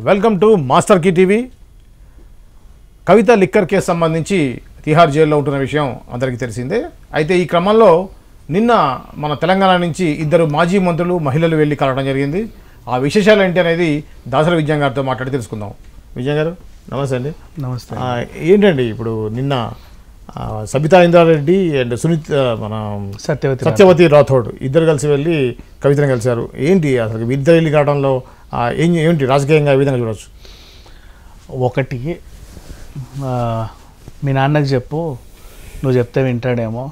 Welcome to master key TV. Kavitha liquor case సంబంధించి తిహార్ జైల్లో ఉంటున్న విషయం అందరికీ తెలిసిందే. అయితే ఈ క్రమంలో నిన్న మన తెలంగాణ నుంచి ఇద్దరు మాజీ మంత్రులు మహిళలు వెళ్ళి కలవడం జరిగింది. ఆ విశేషాలు ఏంటి అనేది దాసరి విజయన్ గారితో మాట్లాడి తెలుసుకుందాం. విజయన్ గారు నమస్తే అండి. నమస్తే. ఏంటండి ఇప్పుడు నిన్న సబితా ఇంద్రారెడ్డి అండ్ మన సత్యవతి రాథోడ్ ఇద్దరు కలిసి వెళ్ళి కవితను కలిశారు. ఏంటి అసలు ఇద్దరు వెళ్ళి కావడంలో ఏంటి రాజకీయంగా ఏ విధంగా చూడవచ్చు? ఒకటి, మీ నాన్నకి చెప్పు, నువ్వు చెప్తే వింటాడేమో,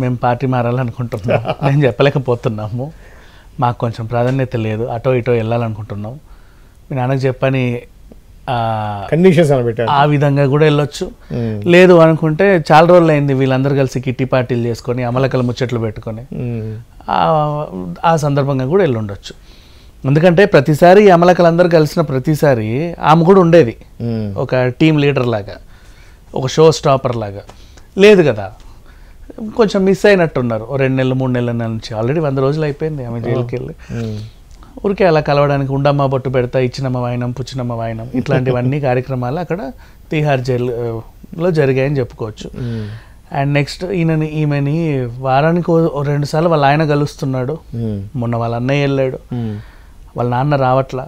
మేము పార్టీ మారాలనుకుంటున్నాం, నేను చెప్పలేకపోతున్నాము, మాకు కొంచెం ప్రాధాన్యత లేదు, అటో ఇటో వెళ్ళాలనుకుంటున్నాం, మీ నాన్నకి చెప్పని కండిషన్స్ అని పెట్టారు. ఆ విధంగా కూడా వెళ్ళొచ్చు. లేదు అనుకుంటే చాలా రోజులు అయింది వీళ్ళందరూ కలిసి కిట్టి పార్టీలు చేసుకొని అమలకల ముచ్చట్లు పెట్టుకొని ఆ సందర్భంగా కూడా వెళ్ళి ఉండొచ్చు. ఎందుకంటే ప్రతిసారి అమలకలందరూ కలిసిన ప్రతిసారి ఆమె కూడా ఉండేది ఒక టీం లీడర్ లాగా, ఒక షో స్టాపర్ లాగా. లేదు కదా, కొంచెం మిస్ అయినట్టున్నారు. 2 నెలలు 3 నెలల నుంచి. ఆల్రెడీ 100 రోజులు అయిపోయింది ఆమె జైలుకి వెళ్ళి. ఊరికే అలా కలవడానికి ఉండమ్మ బొట్టు పెడతా, ఇచ్చినమ్మ వాయినం, పుచ్చినమ్మ వాయినం, ఇట్లాంటివన్నీ కార్యక్రమాలు అక్కడ తిహార్ జైలులో జరిగాయని చెప్పుకోవచ్చు. అండ్ నెక్స్ట్ ఈమెని వారానికి 2 సార్లు వాళ్ళ ఆయన కలుస్తున్నాడు. మొన్న వాళ్ళ అన్నయ్య వెళ్ళాడు, వాళ్ళ నాన్న రావట్లా.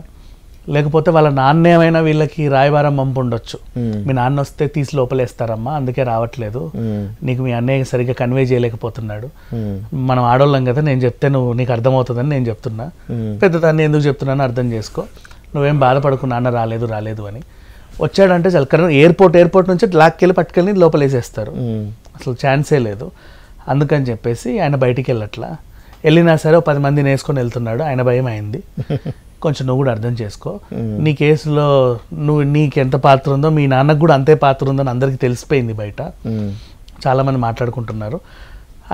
లేకపోతే వాళ్ళ నాన్న ఏమైనా వీళ్ళకి రాయబారం పంపు ఉండొచ్చు, మీ నాన్న వస్తే తీసి లోపలేస్తారమ్మా, అందుకే రావట్లేదు, నీకు మీ అన్నయ్య సరిగ్గా కన్వే చేయలేకపోతున్నాడు, మనం ఆడోళ్ళం కదా, నేను చెప్తే నీకు అర్థమవుతుందని నేను చెప్తున్నా, పెద్దదాన్ని ఎందుకు చెప్తున్నాను అర్థం చేసుకో, నువ్వేం బాధపడకు, నాన్న రాలేదు అని. వచ్చాడంటే చాలా ఎయిర్పోర్ట్ నుంచి లాక్కెళ్ళి పట్టుకెళ్ళి లోపలేసేస్తారు, అసలు ఛాన్సే లేదు. అందుకని చెప్పేసి ఆయన బయటికి వెళ్ళట్లా. వెళ్ళినా సరే 10 మందిని వేసుకొని వెళ్తున్నాడు. ఆయన భయం అయింది. కొంచెం నువ్వు కూడా అర్థం చేసుకో, నీ కేసులో నీకు ఎంత పాత్ర ఉందో మీ నాన్నకు కూడా అంతే పాత్ర ఉందని అందరికీ తెలిసిపోయింది. బయట చాలామంది మాట్లాడుకుంటున్నారు.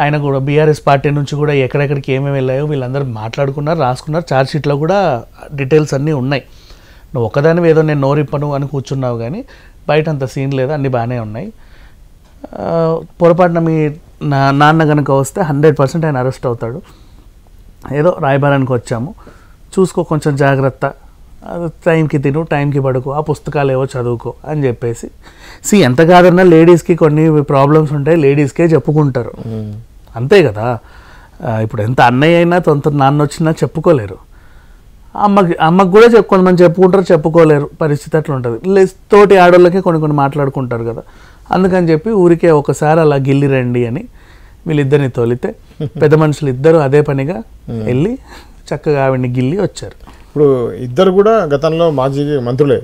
ఆయన కూడా బీఆర్ఎస్ పార్టీ నుంచి కూడా ఎక్కడెక్కడికి ఏమేమి వెళ్ళాయో వీళ్ళందరూ మాట్లాడుకున్నారు, రాసుకున్నారు. ఛార్జ్షీట్లో కూడా డీటెయిల్స్ అన్నీ ఉన్నాయి. నువ్వు ఒకదానివి ఏదో నేను నోరిప్పను అని కూర్చున్నావు, కానీ బయట అంత సీన్ లేదు, అన్నీ బాగానే ఉన్నాయి. పొరపాటున మీ నాన్న కనుక వస్తే 100% ఆయన అరెస్ట్ అవుతాడు. ఏదో రాయబారానికి వచ్చాము, చూసుకో, కొంచెం జాగ్రత్త, టైంకి తిను, టైంకి పడుకో, ఆ పుస్తకాలు ఏవో చదువుకో అని చెప్పేసి. ఎంత కాదన్నా లేడీస్కి కొన్ని ప్రాబ్లమ్స్ ఉంటాయి, లేడీస్కే చెప్పుకుంటారు, అంతే కదా. ఇప్పుడు ఎంత అన్నయ్య అయినా తొంత నాన్న వచ్చినా చెప్పుకోలేరు. అమ్మకి కూడా కొంతమంది చెప్పుకుంటారు, చెప్పుకోలేరు, పరిస్థితి అట్లా ఉంటుంది. తోటి ఆడోళ్ళకే కొన్ని మాట్లాడుకుంటారు కదా. అందుకని చెప్పి ఊరికే ఒకసారి అలా గిల్లి రండి అని వీళ్ళిద్దరిని తోలితే పెద్ద మనుషులు ఇద్దరు అదే పనిగా వెళ్ళి చక్కగా ఆవిడ్ని గిల్లి వచ్చారు. ఇప్పుడు ఇద్దరు కూడా గతంలో మాజీ మంత్రులే,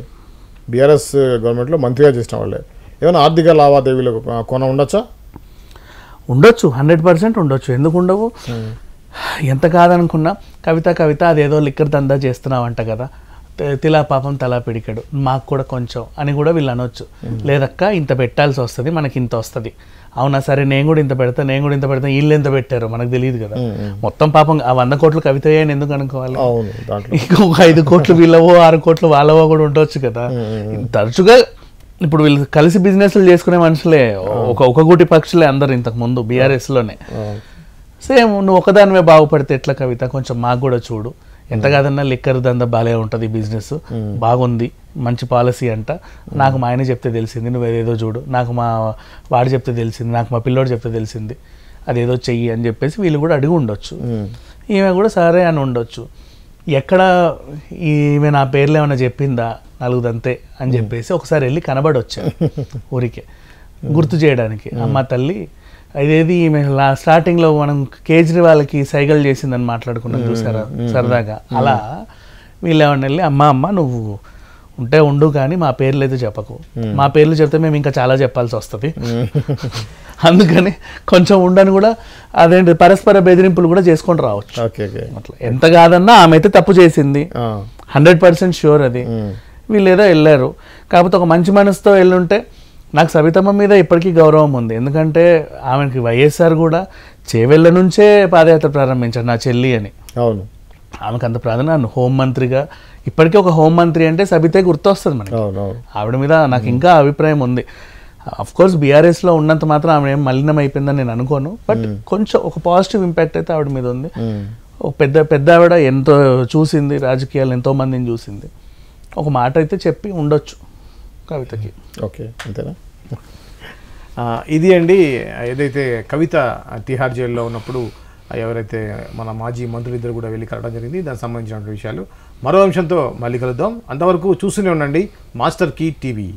బీఆర్ఎస్ గవర్నమెంట్లో మంత్రిగా చేసిన వాళ్ళే. ఏమైనా ఆర్థిక లావాదేవీలు కొన ఉండొచ్చా? ఉండొచ్చు, 100% ఉండొచ్చు. ఎందుకు ఉండవు? ఎంత కాదనుకున్నా కవిత అదేదో లిక్కర్ దందా చేస్తున్నావంట కదా, తిలా పాపం తలా పిడికాడు, మాకు కూడా కొంచెం అని కూడా వీళ్ళు అనొచ్చు. లేదక్క ఇంత పెట్టాల్సి వస్తుంది, మనకి ఇంత వస్తుంది. అవునా సరే, నేను కూడా ఇంత పెడతా, వీళ్ళు ఎంత పెట్టారో మనకు తెలియదు కదా. మొత్తం పాపం ఆ 100 కోట్లు కవిత అని ఎందుకు అనుకోవాలి? ఇంకొక 5 కోట్లు వీళ్ళవో 6 కోట్లు వాళ్ళవో కూడా ఉండొచ్చు కదా. తరచుగా ఇప్పుడు వీళ్ళు కలిసి బిజినెస్లు చేసుకునే మనుషులే, ఒక గూటి పక్షులే అందరు ఇంతకు ముందు బీఆర్ఎస్లోనే. సేమ్ నువ్వు ఒకదానివే బాగుపడితే ఎట్లా కవిత, కొంచెం మాకు కూడా చూడు. ఎంత కాదన్నా లిక్కర్ దందా బాగా ఉంటుంది, బిజినెస్ బాగుంది, మంచి పాలసీ అంట, నాకు మా ఆయన చెప్తే తెలిసింది, నువ్వు ఏదేదో చూడు, నాకు మా వాడు చెప్తే తెలిసింది, నాకు మా పిల్లోడు చెప్తే తెలిసింది, అదేదో చెయ్యి అని చెప్పేసి వీళ్ళు కూడా అడిగి ఉండొచ్చు. ఈమె కూడా సరే అని ఉండొచ్చు. ఎక్కడ ఈమె నా పేర్లు ఏమైనా చెప్పిందా నలుగుదంతే అని చెప్పేసి ఒకసారి వెళ్ళి కనబడొచ్చాను ఊరికే గుర్తు చేయడానికి. అమ్మ తల్లి అదేది ఈమె స్టార్టింగ్లో మనం కేజ్రీవాల్కి సైకిల్ చేసిందని మాట్లాడుకున్నాం చూసారా సరదాగా, అలా వీళ్ళు ఏమన్నా వెళ్ళి అమ్మ నువ్వు ఉంటే ఉండు కానీ మా పేర్లు అయితే చెప్పకు, మా పేర్లు చెప్తే మేము ఇంకా చాలా చెప్పాల్సి వస్తుంది, అందుకని కొంచెం ఉండని కూడా అదేంటి పరస్పర బెదిరింపులు కూడా చేసుకొని రావచ్చు. అట్లా ఎంత కాదన్నా ఆమె అయితే తప్పు చేసింది, 100% షూర్ అది. వీళ్ళు ఏదో వెళ్ళారు, కాకపోతే ఒక మంచి మనసుతో వెళ్ళుంటే. నాకు సబితమ్మ మీద ఇప్పటికీ గౌరవం ఉంది, ఎందుకంటే ఆమెకి వైఎస్ఆర్ కూడా చేవెళ్ళ నుంచే పాదయాత్ర ప్రారంభించారు నా చెల్లి అని. అవును, ఆమెకు అంత ప్రాధాన్యత. హోంమంత్రిగా ఇప్పటికీ ఒక హోంమంత్రి అంటే సబితే గుర్తొస్తుంది మనకి. ఆవిడ మీద నాకు ఇంకా అభిప్రాయం ఉంది. అఫ్కోర్స్ బీఆర్ఎస్లో ఉన్నంత మాత్రం ఆమె ఏం మలినం అయిపోయిందని నేను అనుకోను, బట్ కొంచెం ఒక పాజిటివ్ ఇంపాక్ట్ అయితే ఆవిడ మీద ఉంది. ఒక పెద్ద ఆవిడ ఎంతో చూసింది, రాజకీయాలు ఎంతో మందిని చూసింది. ఒక మాట అయితే చెప్పి ఉండొచ్చు కవితకి. ఓకే, అంతేనా? ఇది అండి ఏదైతే కవిత తిహార్ జైల్లో ఉన్నప్పుడు ఎవరైతే మన మాజీ మంత్రులిద్దరు కూడా వెళ్ళి కలవడం జరిగింది, దానికి సంబంధించిన విషయాలు. మరో అంశంతో మళ్ళీ కలుద్దాం. అంతవరకు చూస్తూనే ఉండండి మాస్టర్ కీ టీవీ.